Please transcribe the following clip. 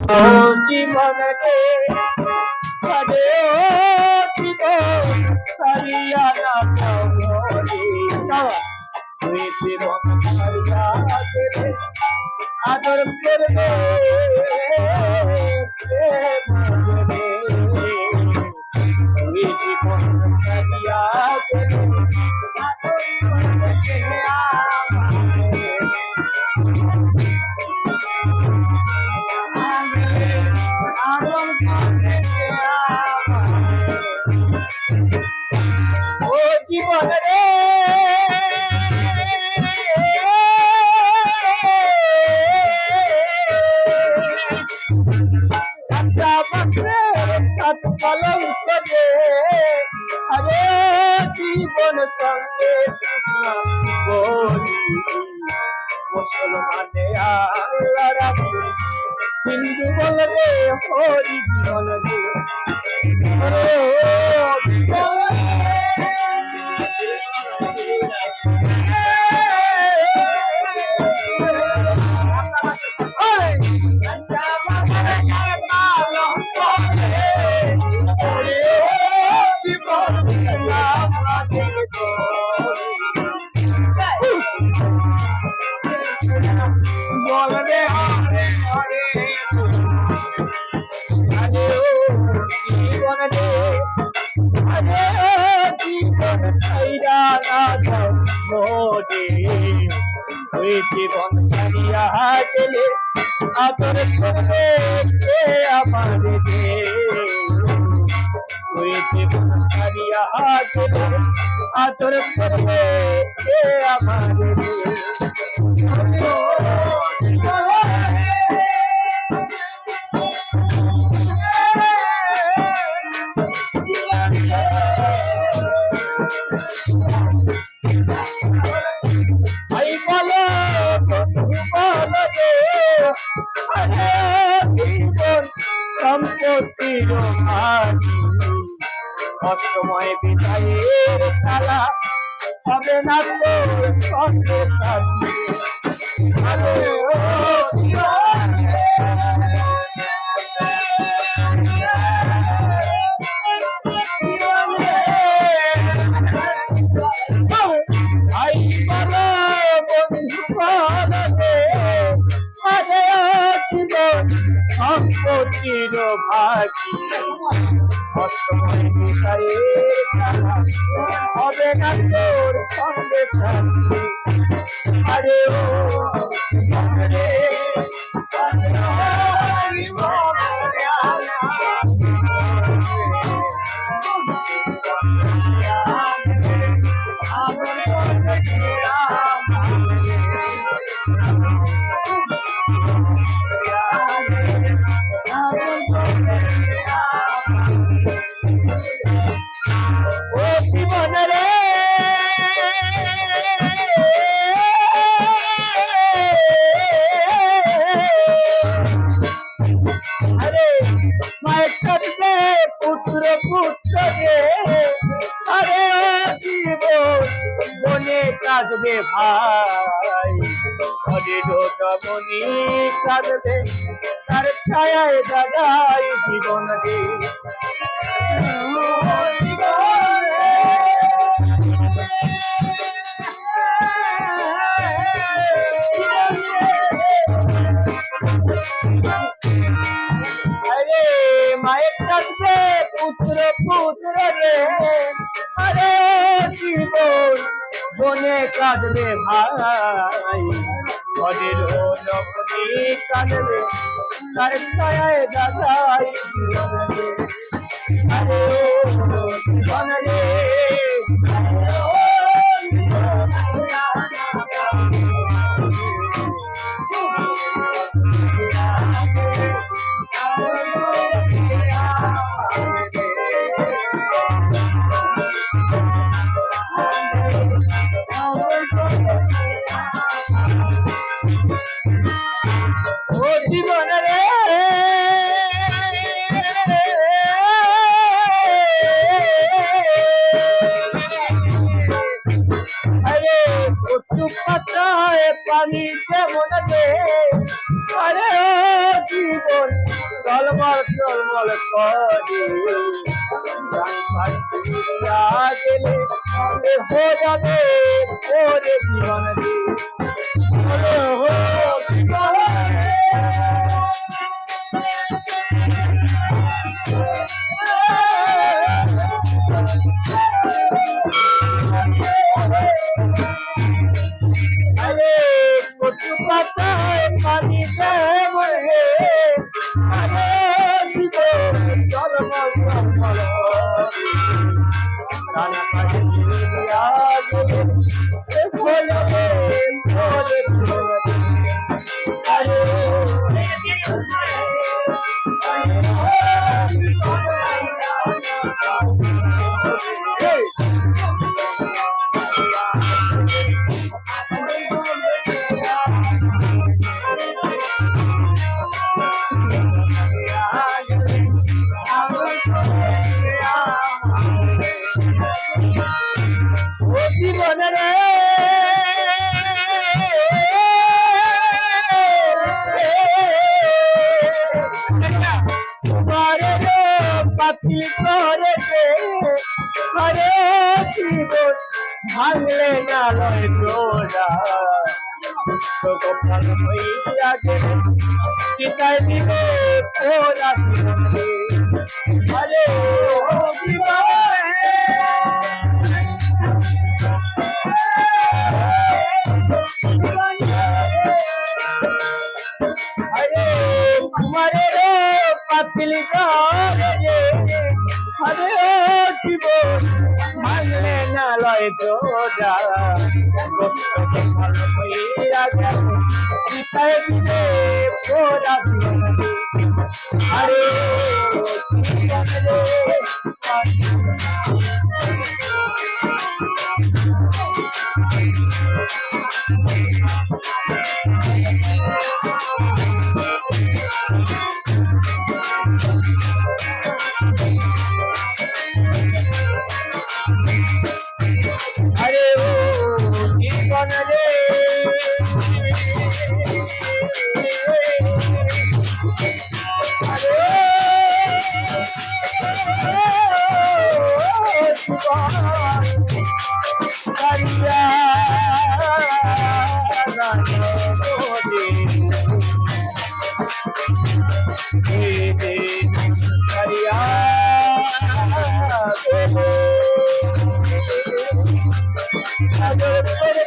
ও জীবন রে আরে ও জীবন সারিয়া না তুই জীবন সারিয়া গেলে আদর করবে তুই জীবন সারিয়া গেলে আদর ও জীবন রে আরে জীবন সঙ্গে মুসলমানে আল্লাহ রাখে হিন্দু বলবে হরি জীবন রে বলবে হরে হরে জীবন রে আরে জীবন ছাইরা না যাও মোরে ওই জীবন ছাড়িয়া গেলে আদর করবে কে আমার রে ওই জীবন ছাড়িয়া গেলে আদর করবে কে আমার রে ভাই বলো বলো রে আরে জীবন সম্পত্তির অসময় বিদায়ের খেলা হবে না তোর সঙ্গে সাথী আরে ভাই বলো বন্ধু বলো রে আরে জীবন সম্পত্তির ভাগী অসময় বিদায়ের খেলা হবে না তোর সঙ্গে সাথী আরে ও রে ও জীবন রে আরে মায়ের কাছে পুত্র পুত্র রে আরে জীবন মনে কাঁদবে ভাই হরে রমণী কাঁদবে তার ছায়ায় দাদাই জীবন রে আরে মায়ের কাছে পুত্র পুত্র রে আরে জীবন বনে কাঁদবে ভাই হরে রমণী কাঁদবে তার ছায়ায় দাদাই জীবন রে আরে জীবন রে ও জীবন রে আরে কচু পাতায় পানি যেমন দে আরে জীবন টলমল টলমল করে গেলে হো যাবে ওরে জীবন আরে কচু পাতায় পানি দেবে আরে জীবন টলমল টলমল রানা কাছে জীবনে রে পাখি করে হরে জীবন ভাঙলে না লয় তোরা গোপাল হইয়া গেলে চিতায় দিবে তোরা হরে তোমারে রে পাতিলি করে হরে জীবন ভাঙলে না লয় তোরা ভালো হইয়া গেলে চিতায় দিবে তোরা আরে আরে ও জীবন রে Hare